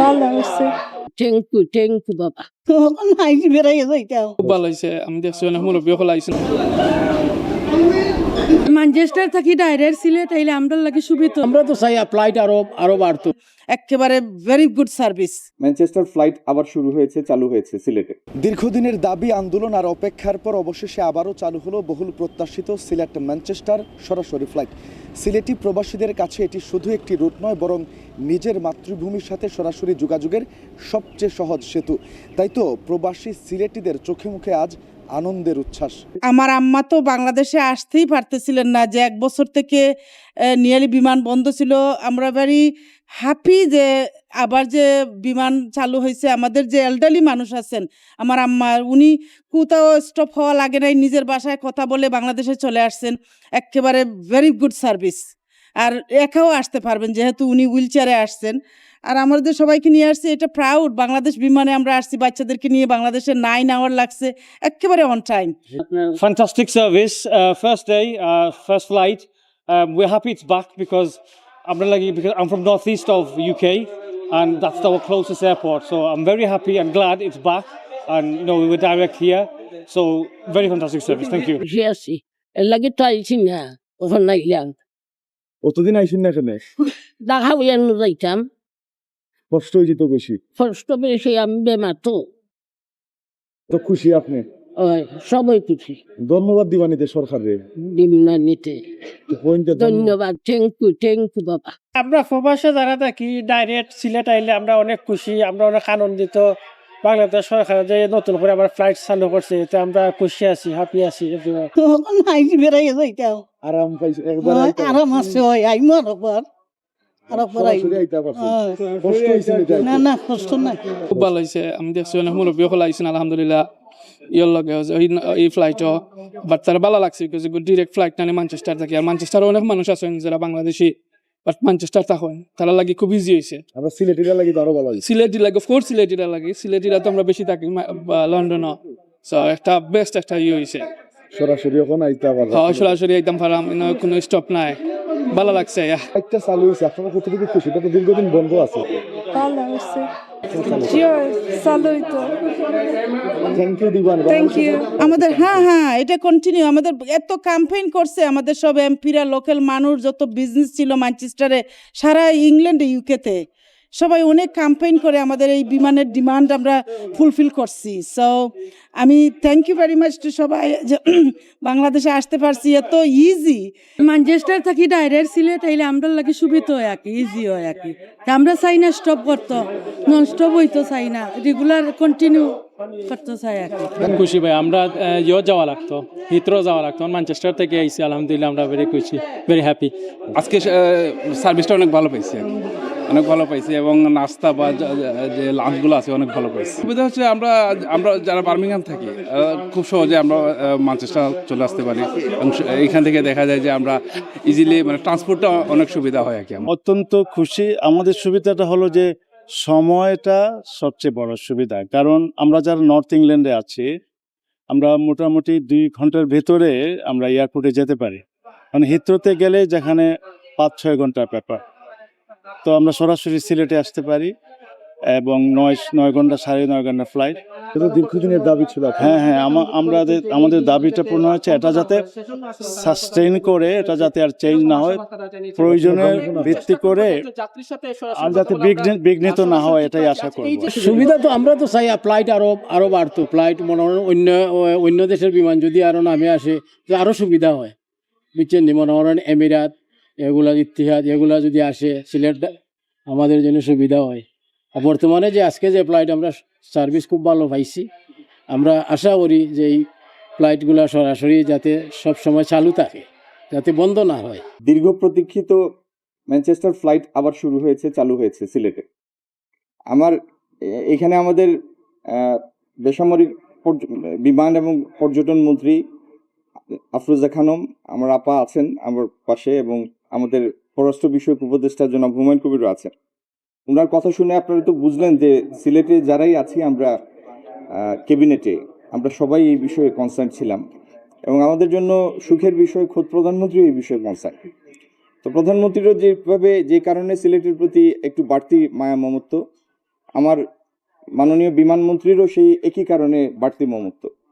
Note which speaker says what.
Speaker 1: ভালো হয়েছে।
Speaker 2: Thank you বাবা।
Speaker 1: তখন হাইজি বেড়াইয়া যাইতাম।
Speaker 3: খুব ভালো হয়েছে। আমি দেখছি অনেক মুরব্বী হল আইসেন।
Speaker 2: ম্যানচেস্টার থাকি ডাইরেক্ট সিলেট আইলে আমরা লাগে সুবিধা।
Speaker 4: আমরা তো চাই ফ্লাইট আরো বাড়তো।
Speaker 1: একেবারে very good service.
Speaker 5: Manchester flight আবার শুরু হয়েছে, চালু হয়েছে সিলেটে।
Speaker 6: দীর্ঘদিনের দাবি, আন্দোলন আর অপেক্ষার পর অবশেষে আবারও চালু হলো বহুল প্রত্যাশিত সিলেট ম্যানচেস্টার সরাসরি ফ্লাইট। সিলেটি প্রবাসীদের কাছে এটি শুধু একটি রুট নয়, বরং নিজের মাতৃভূমির সাথে সরাসরি যোগাযোগের সবচেয়ে সহজ সেতু। তাই তো প্রবাসী সিলেটিদের চোখে মুখে আজ আনন্দের উচ্ছ্বাস।
Speaker 1: আমার আম্মা তো বাংলাদেশে আসতেই পারতেছিলেন না, যে 1 বছর থেকে নিয়ালি বিমান বন্ধ ছিল। আমরা ভেরি হ্যাপি যে আবার যে বিমান চালু হয়েছে। আমাদের যে এল্ডারলি মানুষ আছেন, আমার আম্মা, উনি কোথাও স্টপ হওয়া লাগে নাই, নিজের বাসায় কথা বলে বাংলাদেশে চলে আসছেন। একেবারে ভেরি গুড সার্ভিস। আর একাও আসতে পারবেন, যেহেতু উনি হুইল চেয়ারে আসছেন। আর আমাদের সবাইকে নিয়ে আসছে, এটা প্রাউড। বাংলাদেশ বিমানে আমরা আসছি, বাচ্চাদেরকে নিয়ে বাংলাদেশে 9 আওয়ার লাগছে, একেবারে on time.
Speaker 7: Fantastic service. First day, first flight. We're happy it's back because I'm from northeast of UK, and that's our closest airport. So I'm very happy and glad it's back, and we were direct here. So very fantastic service. Thank you.
Speaker 2: খুশি আছি। এর লাগে তো আইছি না, ওখান নাইলাম।
Speaker 5: কতদিন আইসেন না এখানে?
Speaker 2: দেখা হইয়া যাইতাম।
Speaker 5: কষ্ট হয়েছে তো বেশি।
Speaker 2: ফার্স্ট বেশি আমি বেমার তো।
Speaker 5: তো খুশি আপনি?
Speaker 2: সবাই খুশি।
Speaker 5: ধন্যবাদ দিবানিতে সরকারের।
Speaker 2: বিভিন্ন নিতে ধন্যবাদ। থ্যাংক ইউ বাবা।
Speaker 8: আমরা প্রবাসে যারা থাকি ডাইরেক্ট সিলেট আইলে আমরা অনেক খুশি, আমরা অনেক আনন্দিত। বাংলাদেশ সরকার যে নতুন করে আবার ফ্লাইট চালু করছে, এতে আমরা খুশি আছি, হ্যাপি আছি।
Speaker 1: তখন হাইজি বেড়াইয়া যাইতাম।
Speaker 5: আরাম পাইছে একবার।
Speaker 1: আরাম আছে, আইমো আরেকবার। না না, কষ্ট নাই।
Speaker 3: খুব ভালো হয়েছে। আমি দেখছি অনেক মুরব্বী হল আইসেন আলহামদুলিল্লাহ। ইয়ের লগে এই ফ্লাইটও বাট তারা ভালো লাগছে, বিকজ ডিরেক্ট ফ্লাইট নানে ম্যানচেস্টার থাকে। আর ম্যানচেস্টারে অনেক মানুষ আছেন যারা বাংলাদেশি, বাট ম্যানচেস্টার থাকেন, তারা লাগে খুব ইজি হয়েছে।
Speaker 5: আমরা সিলেটিরা লাগি আরো ভালো হয়েছে।
Speaker 3: সিলেটি লাগে, অফকোর্স সিলেটিরা লাগে। সিলেটিরা তো আমরা বেশি থাকি লন্ডনও। সো একটা বেস্ট একটা হয়েছে।
Speaker 5: সরাসরি এখন আইতে আবার
Speaker 3: সরাসরি একদম পারাম, কোনো স্টপ নাই। ভালো লাগছে।
Speaker 5: একটা চালু হয়েছে, আপনারা কতটুকু খুশি? এটা তো দীর্ঘদিন বন্ধ আছে।
Speaker 1: ভালো হয়েছে।
Speaker 5: থ্যাংক ইউ দিবান।
Speaker 1: আমাদের হ্যাঁ এটা কন্টিনিউ। আমাদের এত ক্যাম্পেইন করছে, আমাদের সব এমপিরা, লোকাল মানুষ, যত বিজনেস ছিল ম্যানচেস্টারে, সারা ইংল্যান্ডে, ইউকেতে সবাই অনেক ক্যাম্পেইন করে আমাদের এই বিমানের ডিমান্ড আমরা ফুলফিল করছি। সো আমি thank you very much to সবাই যে বাংলাদেশে আসতে পারছি, এত ইজি।
Speaker 2: ম্যানচেস্টার থাকি ডাইরেক্ট সিলেট আইলে আমরা লাগে সুবিধা হয় আর কি, ইজি হয় আর কি। আমরা চাই না স্টপ করতো, নন স্টপ হইতো চাই না, রেগুলার কন্টিনিউ করতে চাই আর কি।
Speaker 7: খুশি ভাই। আমরা যাওয়া লাগতো, হিথ্রো যাওয়া লাগতো, মানচেস্টার থেকে আইসি আলহামদুলিল্লাহ। আমরা ভেরি খুশি, ভেরি হ্যাপি।
Speaker 9: আজকে সার্ভিসটা অনেক ভালো পাইছি, অনেক ভালো পাইছি, এবং নাস্তা বা যে লাঞ্চগুলো আছে অনেক ভালো পাইছি। সুবিধা হচ্ছে আমরা যারা বার্মিংহাম থাকি খুব সহজে আমরা ম্যানচেস্টার চলে আসতে পারি, এবং এখান থেকে দেখা যায় যে আমরা ইজিলি ট্রান্সপোর্টটা অনেক সুবিধা হয় আর কি।
Speaker 10: অত্যন্ত খুশি। আমাদের সুবিধাটা হলো যে সময়টা সবচেয়ে বড় সুবিধা, কারণ আমরা যারা নর্থ ইংল্যান্ডে আছি, আমরা মোটামুটি 2 ঘন্টার ভেতরে আমরা এয়ারপোর্টে যেতে পারি। মানে হিথ্রোতে গেলে যেখানে 5-6 ঘন্টার ব্যাপার, তো আমরা সরাসরি সিলেটে আসতে পারি, এবং 9 ঘন্টা 9.5 ঘন্টা ফ্লাইট।
Speaker 5: এটা দীর্ঘদিনের দাবি ছিল।
Speaker 10: হ্যাঁ, আমাদের দাবিটা পূর্ণ হচ্ছে। এটা যাতে সাস্টেইন করে, এটা যাতে আর চেঞ্জ না হয়, প্রয়োজনের ভিত্তি করে, আর যাতে বিঘ্নিত না হয়, এটাই আশা করব।
Speaker 4: সুবিধা তো আমরা তো চাই ফ্লাইট আরো বাড়তো। ফ্লাইট মনে হয় অন্য দেশের বিমান যদি আরো নামে আসে, তো আরো সুবিধা হয়। বুঝছেন, মনে করেন এমিরাত, এগুলা ইতিহাদ, এগুলা যদি আসে, সিলেট আমাদের জন্য সুবিধা হয়। আর বর্তমানে যে আজকে যে ফ্লাইট আমরা সার্ভিস খুব ভালো পাইছি, আমরা আশা করি যে এই ফ্লাইটগুলো সরাসরি যাতে সব সময় চালু থাকে, যাতে বন্ধ না হয়।
Speaker 5: দীর্ঘ প্রতীক্ষিত ম্যানচেস্টার ফ্লাইট আবার শুরু হয়েছে, চালু হয়েছে সিলেটে। এখানে আমাদের বেসামরিক বিমান এবং পর্যটন মন্ত্রী আফরোজা খানম আমার আপা আছেন আমার পাশে, এবং আমাদের পররাষ্ট্র বিষয়ক উপদেষ্টা জনাব হুমায়ুন কবিরও আছেন। ওনার কথা শুনে আপনারা তো বুঝলেন যে সিলেটে যারাই আছি আমরা ক্যাবিনেটে, আমরা সবাই এই বিষয়ে কনসার্ন ছিলাম, এবং আমাদের জন্য সুখের বিষয় খোদ প্রধানমন্ত্রী এই বিষয়ে কনসার্ন। তো প্রধানমন্ত্রীরও যে কারণে সিলেটের প্রতি একটু বাড়তি মায়া মমত্ব, আমার মাননীয় বিমানমন্ত্রীরও সেই একই কারণে বাড়তি মমত্ব।